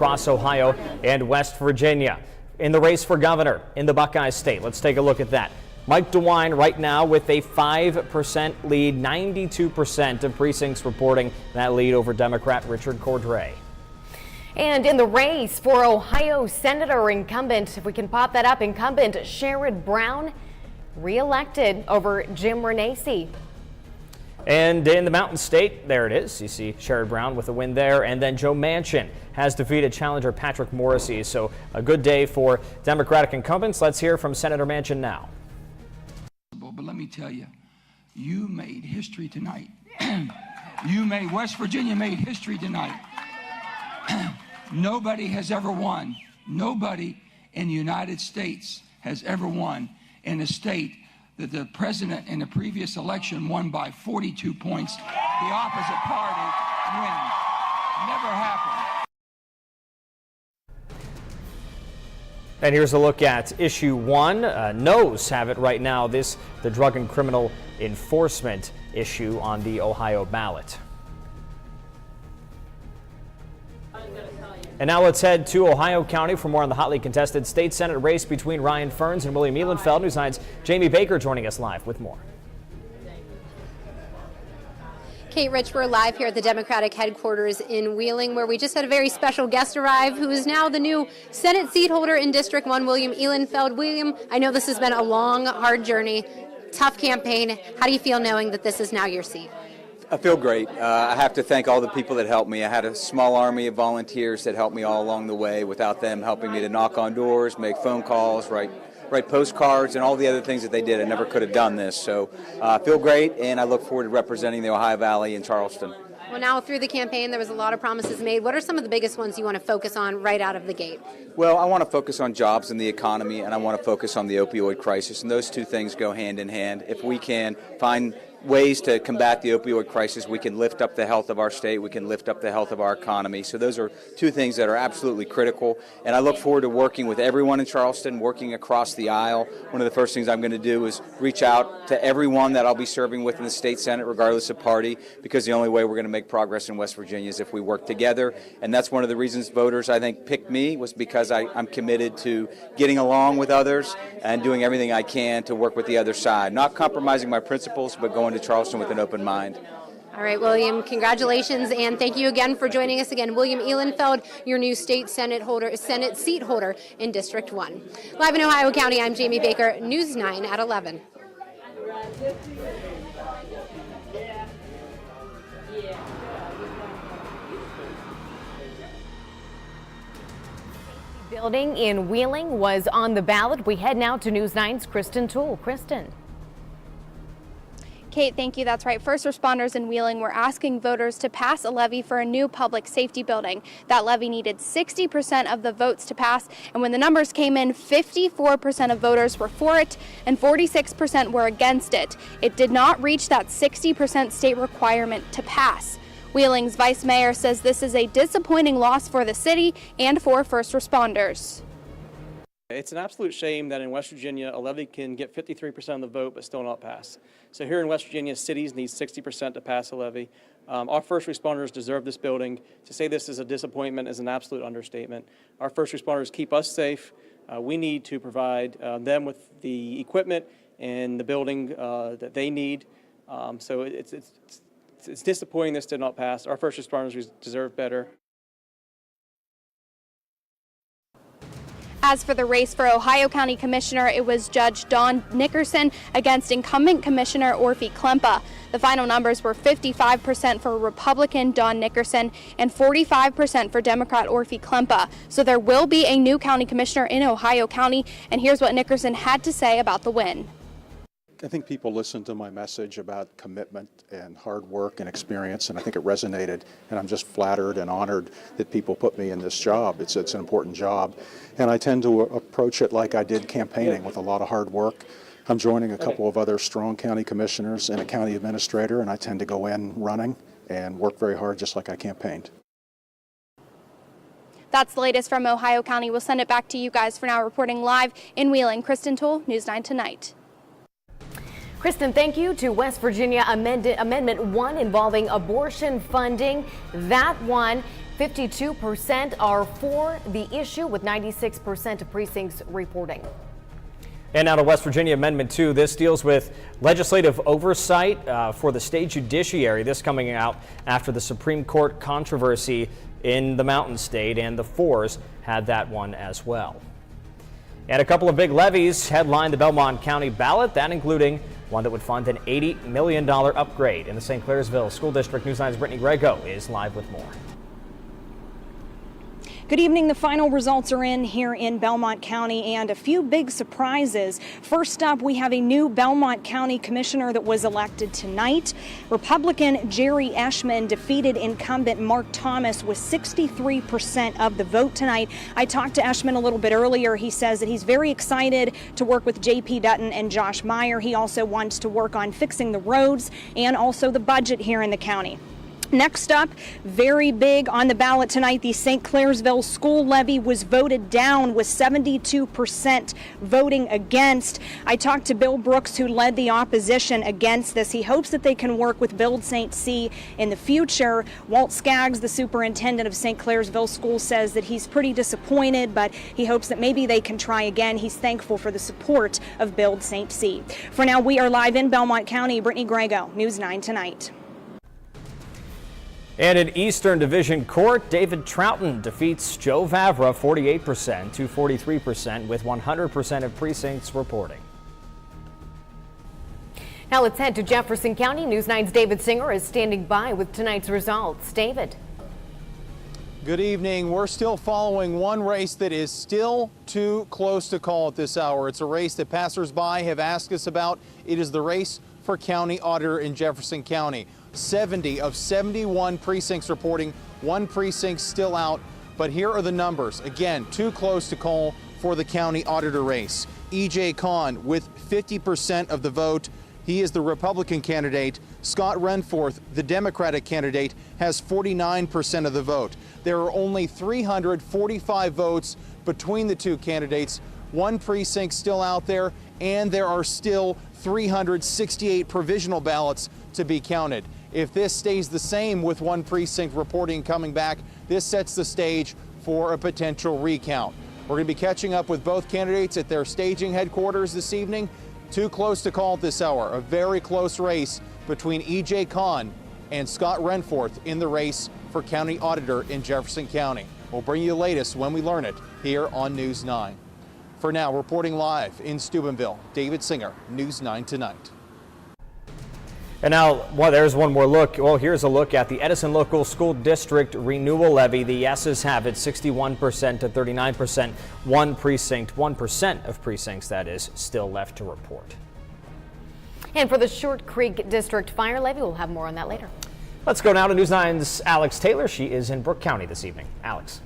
across Ohio and West Virginia. In the race for governor in the Buckeye State, let's take a look at that. Mike DeWine right now with a 5% lead, 92% of precincts reporting that lead over Democrat Richard Cordray. And in the race for Ohio Senator incumbent, if we can pop that up, incumbent Sherrod Brown re-elected over Jim Renacci. And in the Mountain State, there it is. You see Sherrod Brown with a win there. And then Joe Manchin has defeated challenger Patrick Morrissey. So a good day for Democratic incumbents. Let's hear from Senator Manchin now. But let me tell you, you made history tonight. West Virginia made history tonight. Nobody has ever won. Nobody in the United States has ever won in a state that the president in the previous election won by 42 points. The opposite party wins. Never happened. And here's a look at issue 1. No's have it right now. The drug and criminal enforcement issue on the Ohio ballot. And now let's head to Ohio County for more on the hotly contested state Senate race between Ryan Fearns and William Ehlenfeld. News 9's Jamie Baker joining us live with more. Kate, Rich, we're live here at the Democratic headquarters in Wheeling, where we just had a very special guest arrive, who is now the new Senate seat holder in District 1, William Ehlenfeld. William, I know this has been a long, hard journey, tough campaign. How do you feel knowing that this is now your seat? I feel great. I have to thank all the people that helped me. I had a small army of volunteers that helped me all along the way. Without them helping me to knock on doors, make phone calls, write postcards, and all the other things that they did, I never could have done this. So I feel great, and I look forward to representing the Ohio Valley in Charleston. Well, now through the campaign, there was a lot of promises made. What are some of the biggest ones you want to focus on right out of the gate? Well, I want to focus on jobs and the economy, and I want to focus on the opioid crisis, and those two things go hand in hand. If we can find ways to combat the opioid crisis, we can lift up the health of our state, we can lift up the health of our economy. So those are two things that are absolutely critical, and I look forward to working with everyone in Charleston, working across the aisle. One of the first things I'm going to do is reach out to everyone that I'll be serving with in the state Senate, regardless of party, because the only way we're going to make progress in West Virginia is if we work together, and that's one of the reasons voters, I think, picked me, was because I'm committed to getting along with others and doing everything I can to work with the other side, not compromising my principles, but going to Charleston with an open mind. All right, William, congratulations, and thank you again for joining us again. William Ehlenfeld, your new state Senate seat holder in District 1. Live in Ohio County, I'm Jamie Baker, News 9 at 11. Building in Wheeling was on the ballot. We head now to News 9's Kristen Toole. Kristen. Kate, thank you. That's right. First responders in Wheeling were asking voters to pass a levy for a new public safety building. That levy needed 60% of the votes to pass, and when the numbers came in, 54% of voters were for it and 46% were against it. It did not reach that 60% state requirement to pass. Wheeling's vice mayor says this is a disappointing loss for the city and for first responders. It's an absolute shame that in West Virginia, a levy can get 53% of the vote but still not pass. So here in West Virginia, cities need 60% to pass a levy. Our first responders deserve this building. To say this is a disappointment is an absolute understatement. Our first responders keep us safe. We need to provide them with the equipment and the building that they need. So it's disappointing this did not pass. Our first responders deserve better. As for the race for Ohio County Commissioner, it was Judge Don Nickerson against incumbent Commissioner Orphy Klempa. The final numbers were 55% for Republican Don Nickerson and 45% for Democrat Orphy Klempa. So there will be a new county commissioner in Ohio County, and here's what Nickerson had to say about the win. I think people listened to my message about commitment and hard work and experience, and I think it resonated, and I'm just flattered and honored that people put me in this job. It's an important job, and I tend to approach it like I did campaigning, with a lot of hard work. I'm joining a couple of other strong county commissioners and a county administrator, and I tend to go in running and work very hard just like I campaigned. That's the latest from Ohio County. We'll send it back to you guys for now. Reporting live in Wheeling, Kristen Toole, News 9 Tonight. Kristen, thank you. To West Virginia Amendment 1 involving abortion funding. That one 52% are for the issue, with 96% of precincts reporting. And now to West Virginia Amendment 2. This deals with legislative oversight for the state judiciary. This coming out after the Supreme Court controversy in the Mountain State, and the fours had that one as well. And a couple of big levies headlined the Belmont County ballot, that including one that would fund an $80 million upgrade in the St. Clairsville School District. News 9's Brittany Grego is live with more. Good evening. The final results are in here in Belmont County, and a few big surprises. First up, we have a new Belmont County commissioner that was elected tonight. Republican Jerry Eshman defeated incumbent Mark Thomas with 63% of the vote tonight. I talked to Eshman a little bit earlier. He says that he's very excited to work with J.P. Dutton and Josh Meyer. He also wants to work on fixing the roads and also the budget here in the county. Next up, very big on the ballot tonight, the St. Clairsville school levy was voted down with 72% voting against. I talked to Bill Brooks, who led the opposition against this. He hopes that they can work with Build St. C in the future. Walt Skaggs, the superintendent of St. Clairsville School, says that he's pretty disappointed, but he hopes that maybe they can try again. He's thankful for the support of Build St. C. For now, we are live in Belmont County. Brittany Grego, News 9 Tonight. And in Eastern Division Court, David Troughton defeats Joe Vavra 48% to 43% with 100% of precincts reporting. Now let's head to Jefferson County. News 9's David Singer is standing by with tonight's results. David. Good evening. We're still following one race that is still too close to call at this hour. It's a race that passersby have asked us about. It is the race for county auditor in Jefferson County. 70 of 71 precincts reporting, one precinct still out, but here are the numbers. Again, too close to call for the county auditor race. E.J. Kahn with 50% of the vote. He is the Republican candidate. Scott Renforth, the Democratic candidate, has 49% of the vote. There are only 345 votes between the two candidates. One precinct still out there, and there are still 368 provisional ballots to be counted. If this stays the same with one precinct reporting coming back, this sets the stage for a potential recount. We're going to be catching up with both candidates at their staging headquarters this evening. Too close to call at this hour. A very close race between E.J. Kahn and Scott Renforth in the race for county auditor in Jefferson County. We'll bring you the latest when we learn it here on News 9. For now, reporting live in Steubenville, David Singer, News 9 Tonight. And now, well, there's one more look. Well, here's a look at the Edison Local School District renewal levy. The yeses have it 61% to 39%. One precinct, 1% of precincts, that is, still left to report. And for the Short Creek District fire levy, we'll have more on that later. Let's go now to News 9's Alex Taylor. She is in Brooke County this evening. Alex.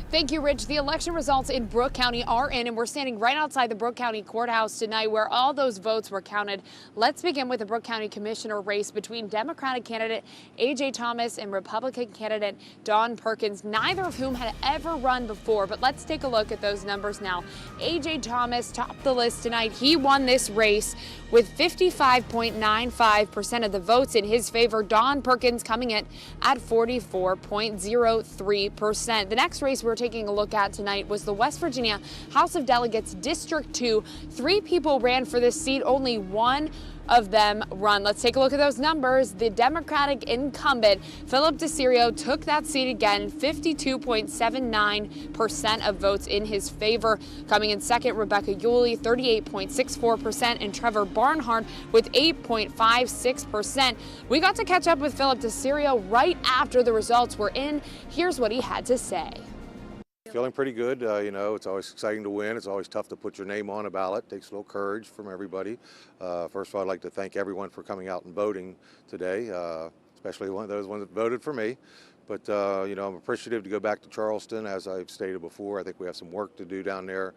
Thank you, Rich. The election results in Brooke County are in, and we're standing right outside the Brooke County Courthouse tonight where all those votes were counted. Let's begin with the Brooke County Commissioner race between Democratic candidate A.J. Thomas and Republican candidate Don Perkins, neither of whom had ever run before. But let's take a look at those numbers now. A.J. Thomas topped the list tonight. He won this race with 55.95% of the votes in his favor. Don Perkins coming in at 44.03%. The next race we're taking a look at tonight was the West Virginia House of Delegates District 2. 3 people ran for this seat, only one of them run. Let's take a look at those numbers. The Democratic incumbent, Philip DeCirio, took that seat again, 52.79% of votes in his favor. Coming in second, Rebecca Yulee, 38.64%, and Trevor Barnhart with 8.56%. We got to catch up with Philip DeCirio right after the results were in. Here's what he had to say. Feeling pretty good. You know, it's always exciting to win. It's always tough to put your name on a ballot. It takes a little courage from everybody. First of all, I'd like to thank everyone for coming out and voting today, especially those ones that voted for me. But, you know, I'm appreciative to go back to Charleston. As I've stated before, I think we have some work to do down there.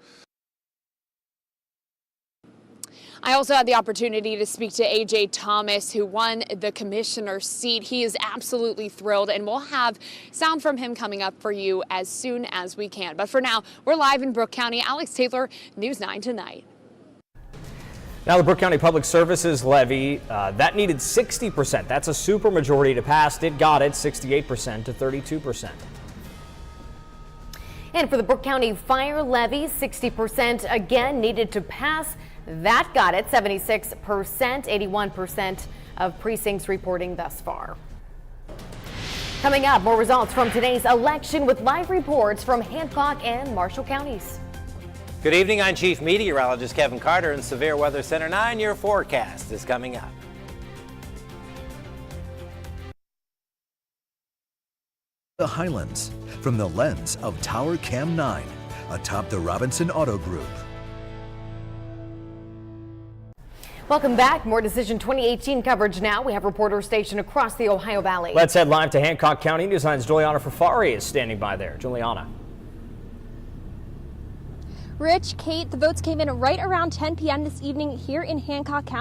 I also had the opportunity to speak to A.J. Thomas, who won the commissioner's seat. He is absolutely thrilled, and we'll have sound from him coming up for you as soon as we can. But for now, we're live in Brooke County. Alex Taylor, News 9 Tonight. Now, the Brooke County Public Services levy, that needed 60%. That's a supermajority to pass. It got it 68% to 32%. And for the Brooke County Fire Levy, 60% again needed to pass. That got it 76%, 81% of precincts reporting thus far. Coming up, more results from today's election with live reports from Hancock and Marshall counties. Good evening, I'm Chief Meteorologist Kevin Carter, and Severe Weather Center 9-year forecast is coming up. The Highlands from the lens of Tower Cam 9 atop the Robinson Auto Group. Welcome back. More Decision 2018 coverage now. We have reporters stationed across the Ohio Valley. Let's head live to Hancock County. News 9's Juliana Fafari is standing by there. Juliana. Rich, Kate, the votes came in right around 10 p.m. this evening here in Hancock County.